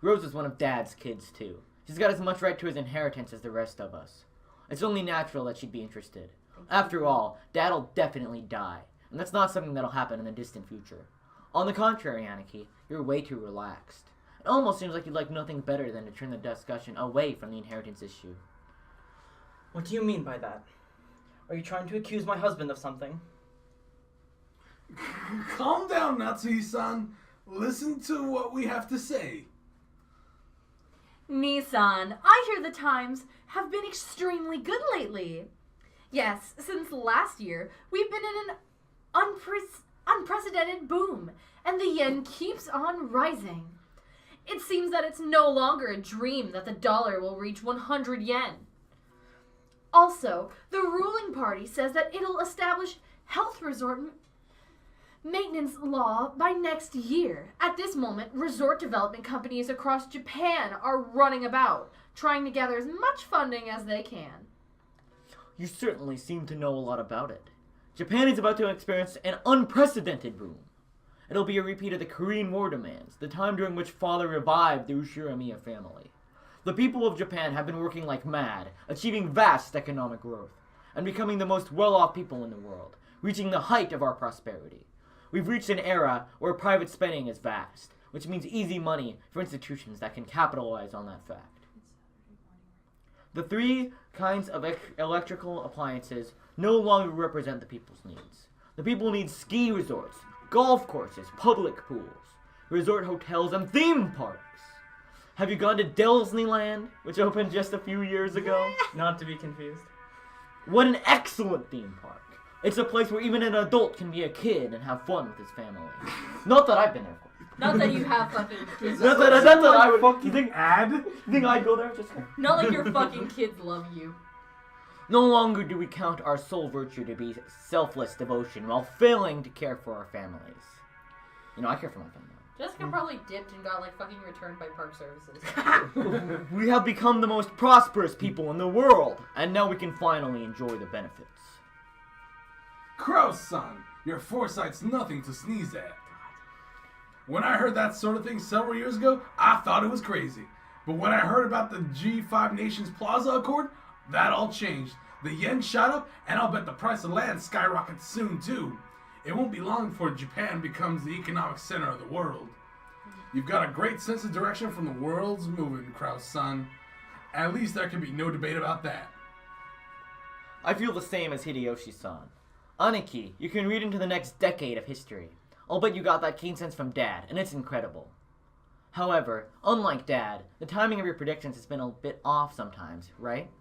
Rose is one of Dad's kids, too. She's got as much right to his inheritance as the rest of us. It's only natural that she'd be interested. After all, Dad'll definitely die, and that's not something that'll happen in the distant future. On the contrary, Aniki, you're way too relaxed. It almost seems like you'd like nothing better than to turn the discussion away from the inheritance issue. What do you mean by that? Are you trying to accuse my husband of something? Calm down, Natsuhi-san. Listen to what we have to say. Nissan, I hear the times have been extremely good lately. Yes, since last year, we've been in an unprecedented boom, and the yen keeps on rising. It seems that it's no longer a dream that the dollar will reach 100 yen. Also, the ruling party says that it'll establish health resort maintenance law by next year. At this moment, resort development companies across Japan are running about, trying to gather as much funding as they can. You certainly seem to know a lot about it. Japan is about to experience an unprecedented boom. It'll be a repeat of the Korean War demands, the time during which father revived the Ushiramiya family. The people of Japan have been working like mad, achieving vast economic growth, and becoming the most well-off people in the world, reaching the height of our prosperity. We've reached an era where private spending is vast, which means easy money for institutions that can capitalize on that fact. The three kinds of electrical appliances no longer represent the people's needs. The people need ski resorts, golf courses, public pools, resort hotels, and theme parks. Have you gone to Disneyland, which opened just a few years ago? Not to be confused. What an excellent theme park. It's a place where even an adult can be a kid and have fun with his family. Not that I've been there. Not that you have fucking kids. Not that I would. You think I'd go there? Just Not like your fucking kids love you. No longer do we count our sole virtue to be selfless devotion while failing to care for our families. You know, I care for my family. Jessica probably dipped and got like fucking returned by park services. We have become the most prosperous people in the world, and now we can finally enjoy the benefits. Kraus-san, your foresight's nothing to sneeze at. When I heard that sort of thing several years ago, I thought it was crazy. But when I heard about the G5 Nations Plaza Accord, that all changed. The yen shot up, and I'll bet the price of land skyrockets soon too. It won't be long before Japan becomes the economic center of the world. You've got a great sense of direction from the world's moving, Kraus-san. At least there can be no debate about that. I feel the same as Hideyoshi-san. Aniki, you can read into the next decade of history. I'll bet you got that keen sense from Dad, and it's incredible. However, unlike Dad, the timing of your predictions has been a bit off sometimes, right?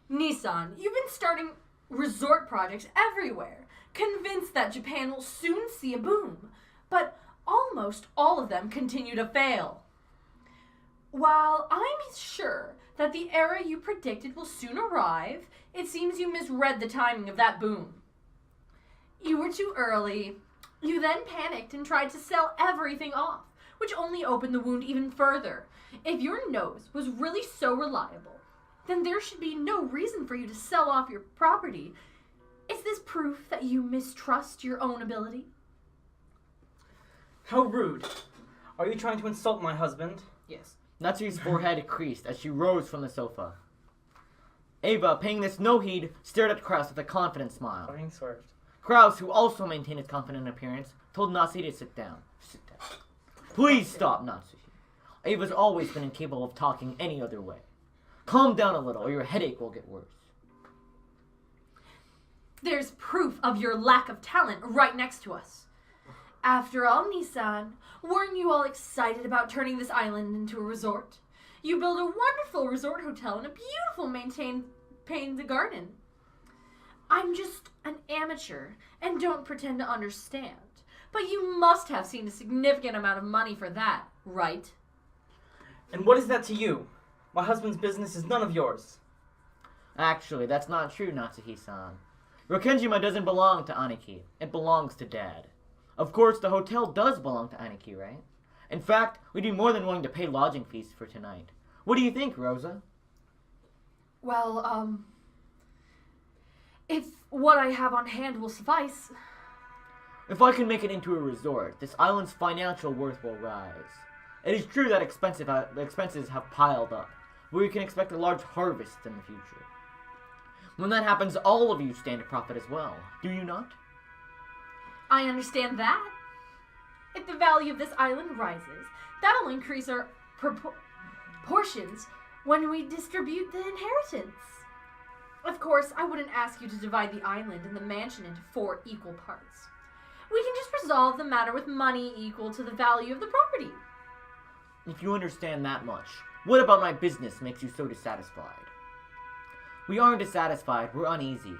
Nissan, you've been starting resort projects everywhere, convinced that Japan will soon see a boom, but almost all of them continue to fail. While I'm sure that the era you predicted will soon arrive, it seems you misread the timing of that boom. You were too early. You then panicked and tried to sell everything off, which only opened the wound even further. If your nose was really so reliable, then there should be no reason for you to sell off your property. Is this proof that you mistrust your own ability? How rude. Are you trying to insult my husband? Yes. Natsu's forehead creased as she rose from the sofa. Ava, paying this no heed, stared at Kraus with a confident smile. Being swerved. Kraus, who also maintained his confident appearance, told Natsu to sit down. Sit down. Please stop, Natsu. Ava's always been incapable of talking any other way. Calm down a little, or your headache will get worse. There's proof of your lack of talent right next to us. After all, Nissan, weren't you all excited about turning this island into a resort? You build a wonderful resort hotel and a beautiful maintained garden. I'm just an amateur and don't pretend to understand. But you must have seen a significant amount of money for that, right? And what is that to you? My husband's business is none of yours. Actually, that's not true, Natsuhi-san. Rokenjima doesn't belong to Aniki. It belongs to Dad. Of course, the hotel does belong to Aniki, right? In fact, we'd be more than willing to pay lodging fees for tonight. What do you think, Rosa? Well, if what I have on hand will suffice. If I can make it into a resort, this island's financial worth will rise. It is true that expenses have piled up, but we can expect a large harvest in the future. When that happens, all of you stand to profit as well, do you not? I understand that. If the value of this island rises, that'll increase our portions when we distribute the inheritance. Of course, I wouldn't ask you to divide the island and the mansion into 4 equal parts. We can just resolve the matter with money equal to the value of the property. If you understand that much, what about my business makes you so dissatisfied? We aren't dissatisfied, we're uneasy.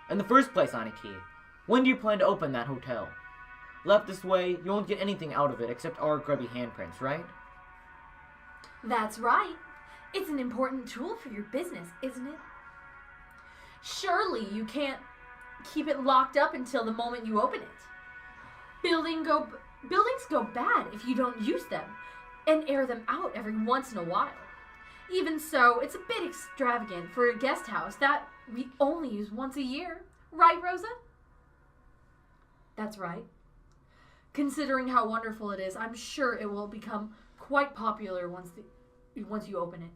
In the first place, Aniki, when do you plan to open that hotel? Left this way, you won't get anything out of it except our grubby handprints, right? That's right. It's an important tool for your business, isn't it? Surely you can't keep it locked up until the moment you open it. Buildings go bad if you don't use them and air them out every once in a while. Even so, it's a bit extravagant for a guest house that we only use once a year. Right, Rosa? That's right. Considering how wonderful it is, I'm sure it will become quite popular once you open it.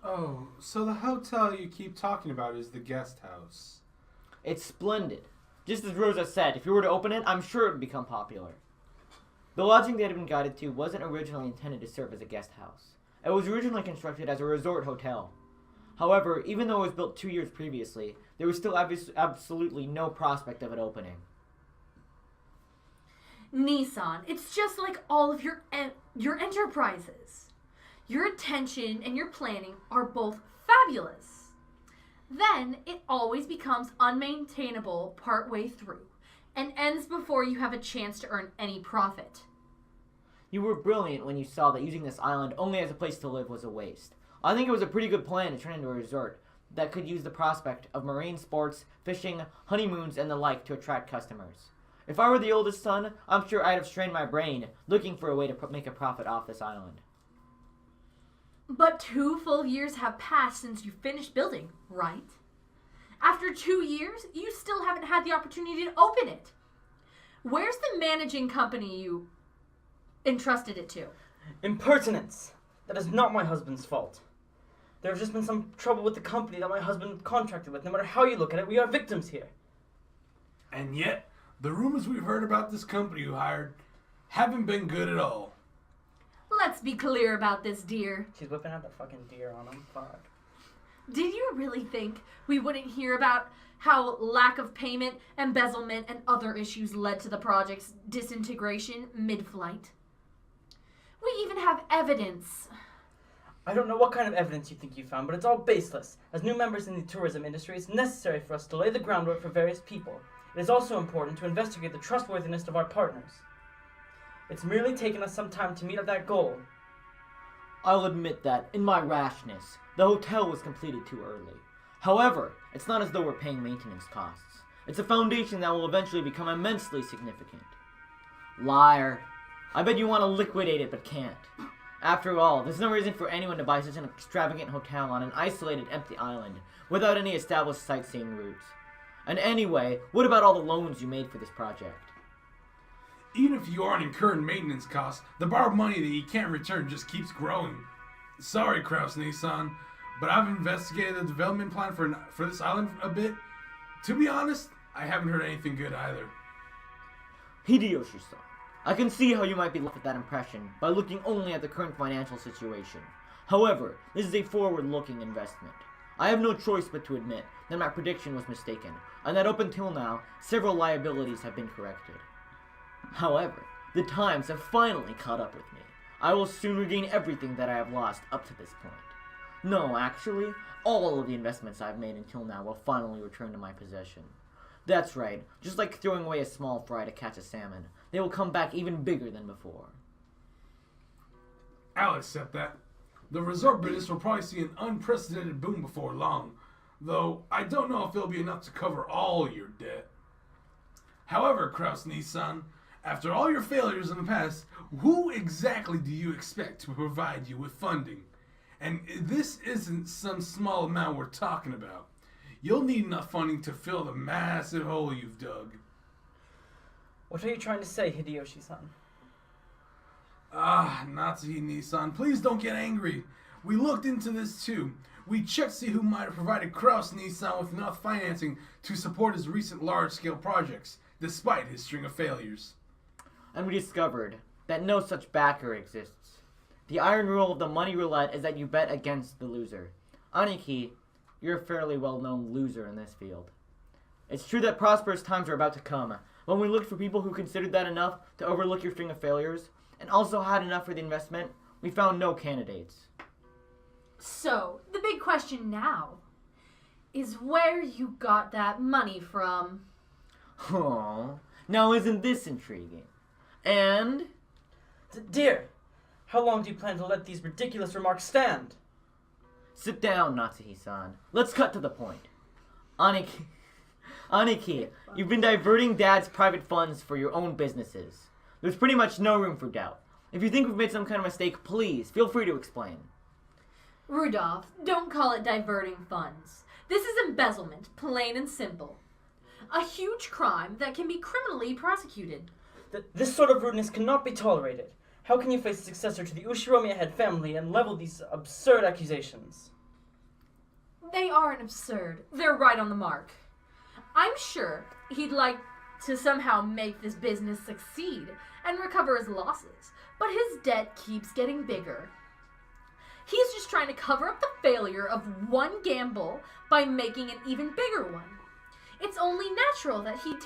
Oh, so the hotel you keep talking about is the guest house. It's splendid. Just as Rosa said, if you were to open it, I'm sure it would become popular. The lodging they had been guided to wasn't originally intended to serve as a guest house. It was originally constructed as a resort hotel. However, even though it was built 2 years previously, there was still absolutely no prospect of it opening. Nissan, it's just like all of your enterprises. Your attention and your planning are both fabulous. Then it always becomes unmaintainable partway through and ends before you have a chance to earn any profit. You were brilliant when you saw that using this island only as a place to live was a waste. I think it was a pretty good plan to turn into a resort that could use the prospect of marine sports, fishing, honeymoons, and the like to attract customers. If I were the oldest son, I'm sure I'd have strained my brain looking for a way to make a profit off this island. But 2 full years have passed since you finished building, right? After 2 years, you still haven't had the opportunity to open it. Where's the managing company you entrusted it to? Impertinence! That is not my husband's fault. There has just been some trouble with the company that my husband contracted with. No matter how you look at it, we are victims here. And yet, the rumors we've heard about this company you hired haven't been good at all. Let's be clear about this, dear. She's whipping out the fucking deer on him. Fuck. Did you really think we wouldn't hear about how lack of payment, embezzlement, and other issues led to the project's disintegration mid-flight? We even have evidence. I don't know what kind of evidence you think you found, but it's all baseless. As new members in the tourism industry, it's necessary for us to lay the groundwork for various people. It is also important to investigate the trustworthiness of our partners. It's merely taken us some time to meet at that goal. I'll admit that, in my rashness, the hotel was completed too early. However, it's not as though we're paying maintenance costs. It's a foundation that will eventually become immensely significant. Liar. I bet you want to liquidate it but can't. After all, there's no reason for anyone to buy such an extravagant hotel on an isolated, empty island without any established sightseeing routes. And anyway, what about all the loans you made for this project? Even if you aren't incurring maintenance costs, the borrowed money that you can't return just keeps growing. Sorry, Kraus Nissan, but I've investigated the development plan for this island a bit. To be honest, I haven't heard anything good either. Hideyoshi-san, I can see how you might be left with that impression by looking only at the current financial situation. However, this is a forward-looking investment. I have no choice but to admit that my prediction was mistaken, and that up until now, several liabilities have been corrected. However, the times have finally caught up with me. I will soon regain everything that I have lost up to this point. No, actually, all of the investments I've made until now will finally return to my possession. That's right, just like throwing away a small fry to catch a salmon, they will come back even bigger than before. I'll accept that. The resort business will probably see an unprecedented boom before long, though I don't know if it'll be enough to cover all your debt. However, Kraus Nissan, after all your failures in the past, who exactly do you expect to provide you with funding? And this isn't some small amount we're talking about. You'll need enough funding to fill the massive hole you've dug. What are you trying to say, Hideyoshi-san? Natsuhi Nissan, please don't get angry. We looked into this too. We checked to see who might have provided Kraus Nissan with enough financing to support his recent large-scale projects, despite his string of failures. And we discovered that no such backer exists. The iron rule of the money roulette is that you bet against the loser. Aniki, you're a fairly well-known loser in this field. It's true that prosperous times are about to come. When we looked for people who considered that enough to overlook your string of failures, and also had enough for the investment, we found no candidates. So, the big question now, is where you got that money from. Oh, now isn't this intriguing? And Dear, how long do you plan to let these ridiculous remarks stand? sit down, Natsuhi-san. Let's cut to the point. Aniki, you've been diverting Dad's private funds for your own businesses. There's pretty much no room for doubt. If you think we've made some kind of mistake, please, feel free to explain. Rudolph, don't call it diverting funds. This is embezzlement, plain and simple. A huge crime that can be criminally prosecuted. This sort of rudeness cannot be tolerated. How can you face a successor to the Ushiromiya head family and level these absurd accusations? They aren't absurd. They're right on the mark. I'm sure he'd like to somehow make this business succeed and recover his losses, but his debt keeps getting bigger. He's just trying to cover up the failure of one gamble by making an even bigger one. It's only natural that he'd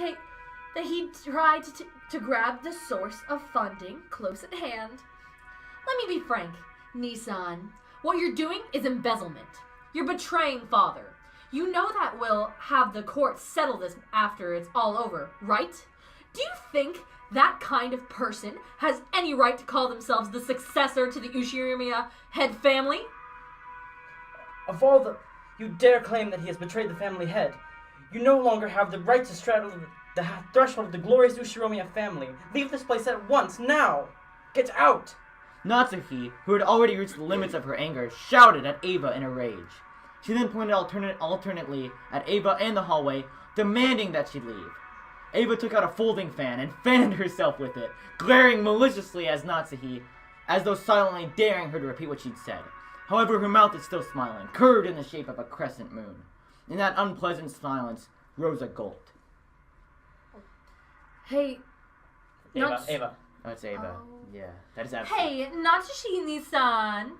try to grab the source of funding close at hand. Let me be frank, Nissan. What you're doing is embezzlement. You're betraying Father. You know that we'll have the court settle this after it's all over, right? Do you think that kind of person has any right to call themselves the successor to the Ushiromiya head family? Of all the... You dare claim that he has betrayed the family head. You no longer have the right to straddle the threshold of the glorious Ushiromiya family. Leave this place at once, now! Get out! Natsuhi, who had already reached the limits of her anger, shouted at Ava in a rage. She then pointed alternately at Ava and the hallway, demanding that she leave. Ava took out a folding fan and fanned herself with it, glaring maliciously at Natsuhi, as though silently daring her to repeat what she'd said. However, her mouth is still smiling, curved in the shape of a crescent moon. In that unpleasant silence, Rosa gulped. Hey, Ava. Oh, it's Ava. Oh. Yeah, that is absolutely... Hey, Natsushi-san.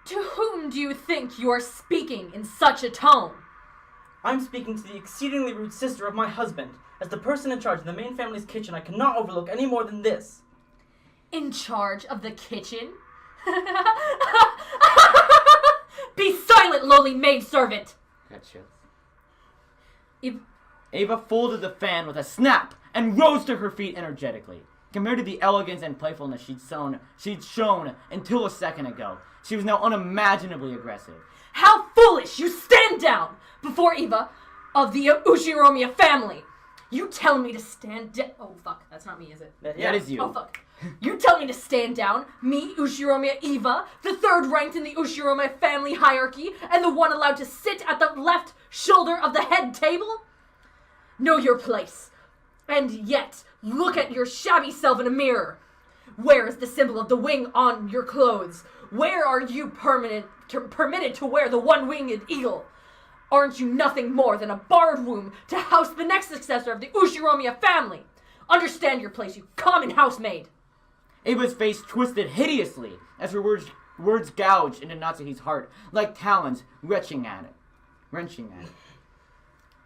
To whom do you think you're speaking in such a tone? I'm speaking to the exceedingly rude sister of my husband. As the person in charge of the main family's kitchen, I cannot overlook any more than this. In charge of the kitchen? Be silent, lowly maidservant! Gotcha. If Ava folded the fan with a snap and rose to her feet energetically. Compared to the elegance and playfulness she'd shown until a second ago, she was now unimaginably aggressive. how foolish! You stand down before Eva of the Ushiromiya family! You tell me to stand down. Oh, fuck. That's not me, is it? That is you. Oh, fuck. You tell me to stand down, me, Ushiromiya Eva, the third ranked in the Ushiromiya family hierarchy, and the one allowed to sit at the left shoulder of the head table? Know your place. And yet, look at your shabby self in a mirror. Where is the symbol of the wing on your clothes? Where are you permitted to wear the one-winged eagle? Aren't you nothing more than a borrowed womb to house the next successor of the Ushiromiya family? Understand your place, you common housemaid! Ava's face twisted hideously as her words gouged into Natsuhi's heart like talons wrenching at it.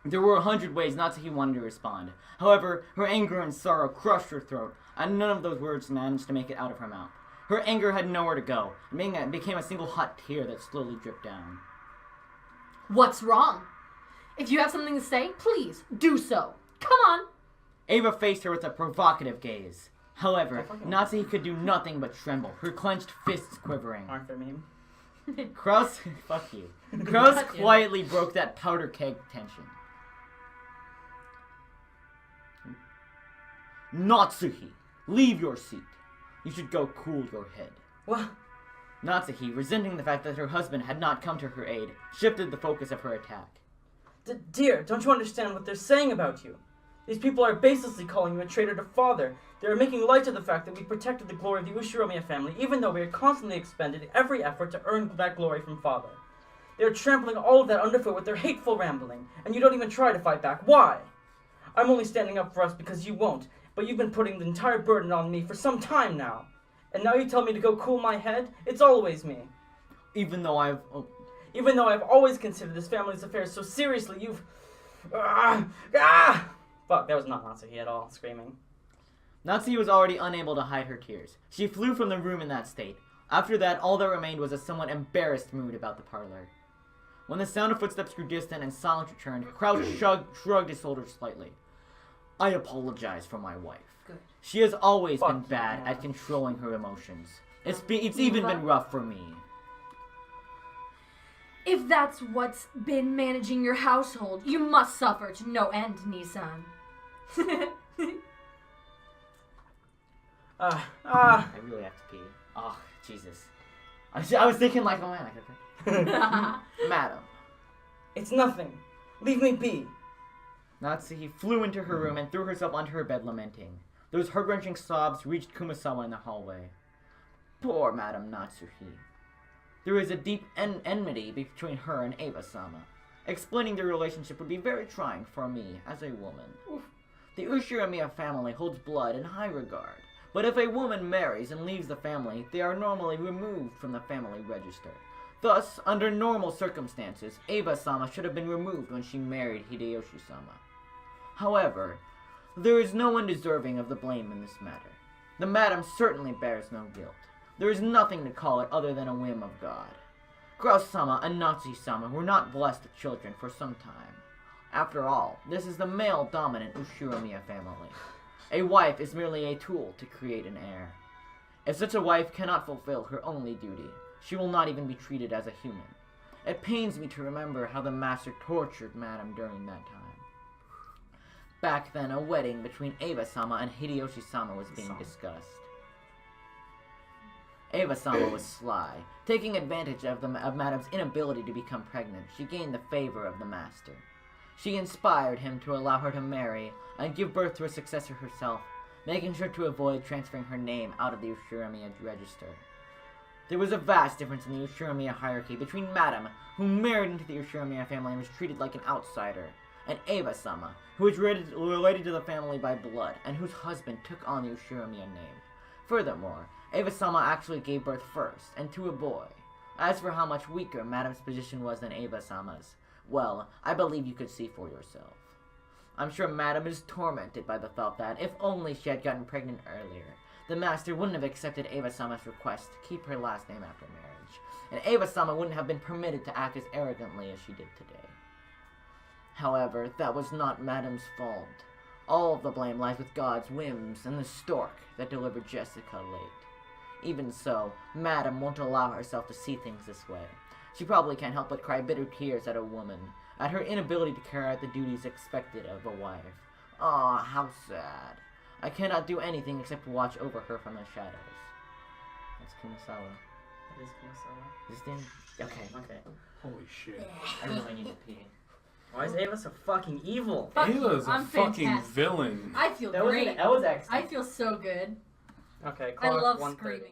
There were 100 ways Natsuhi wanted to respond. However, her anger and sorrow crushed her throat, and none of those words managed to make it out of her mouth. Her anger had nowhere to go, and it became a single hot tear that slowly dripped down. What's wrong? If you have something to say, please, do so. Come on! Ava faced her with a provocative gaze. However, Natsuhi could do nothing but tremble, her clenched fists quivering. Aren't there meme? Kraus, fuck you. Kraus quietly broke that powder keg tension. Natsuhi, leave your seat. You should go cool your head. What? Natsuhi, resenting the fact that her husband had not come to her aid, shifted the focus of her attack. Dear, don't you understand what they're saying about you? These people are baselessly calling you a traitor to Father. They are making light of the fact that we protected the glory of the Ushiromiya family, even though we are constantly expended every effort to earn that glory from Father. They are trampling all of that underfoot with their hateful rambling, and you don't even try to fight back. Why? I'm only standing up for us because you won't, but you've been putting the entire burden on me for some time now. And now you tell me to go cool my head? It's always me. Even though I've always considered this family's affairs so seriously, you've... Fuck, that was not Natsuhi at all, screaming. Natsuhi was already unable to hide her tears. She flew from the room in that state. After that, all that remained was a somewhat embarrassed mood about the parlor. When the sound of footsteps grew distant and silence returned, Crouch shrugged his shoulders slightly. I apologize for my wife. Good. She has always been Fuck bad yeah. at controlling her emotions. It's even been rough for me. If that's what's been managing your household, you must suffer to no end, Nissan. I really have to pee. Oh, Jesus. I was thinking like, oh man, I could pee. Madam. It's nothing. Leave me be. Natsuhi flew into her room and threw herself onto her bed lamenting. Those heart-wrenching sobs reached Kumasawa in the hallway. Poor Madam Natsuhi. There was a deep enmity between her and Eva-sama. Explaining their relationship would be very trying for me as a woman. The Ushiramiya family holds blood in high regard, but if a woman marries and leaves the family, they are normally removed from the family register. Thus, under normal circumstances, Eva-sama should have been removed when she married Hideyoshi-sama. However, there is no one deserving of the blame in this matter. The madam certainly bears no guilt. There is nothing to call it other than a whim of God. Grouse-sama and Natsuhi-sama were not blessed with children for some time. After all, this is the male-dominant Ushiramiya family. A wife is merely a tool to create an heir. If such a wife cannot fulfill her only duty, she will not even be treated as a human. It pains me to remember how the master tortured Madam during that time. Back then, a wedding between Eva-sama and Hideyoshi-sama was being discussed. Eva-sama was sly. Taking advantage of Madam's inability to become pregnant, she gained the favor of the master. She inspired him to allow her to marry and give birth to a successor herself, making sure to avoid transferring her name out of the Ushiramiya register. There was a vast difference in the Ushiramiya hierarchy between Madam, who married into the Ushiramiya family and was treated like an outsider, and Eva-sama, who was related to the family by blood, and whose husband took on the Ushiramiya name. Furthermore, Eva-sama actually gave birth first, and to a boy. As for how much weaker Madam's position was than Eva-sama's, well, I believe you could see for yourself. I'm sure Madam is tormented by the thought that, if only she had gotten pregnant earlier, the master wouldn't have accepted Eva-sama's request to keep her last name after marriage, and Eva-sama wouldn't have been permitted to act as arrogantly as she did today. However, that was not Madam's fault. All of the blame lies with God's whims and the stork that delivered Jessica late. Even so, Madam won't allow herself to see things this way. She probably can't help but cry bitter tears at a woman, at her inability to carry out the duties expected of a wife. Ah, how sad. I cannot do anything except watch over her from the shadows. That's Kumasawa. That is Kumasawa. Is this Dan? Okay. Okay. Holy shit. I really need to pee. Why is Ava so fucking evil? Fuck Ayla you, is a I'm fucking fantastic. villain. I feel That was great. excellent. I feel so good. Okay, I clock love 1:30. screaming.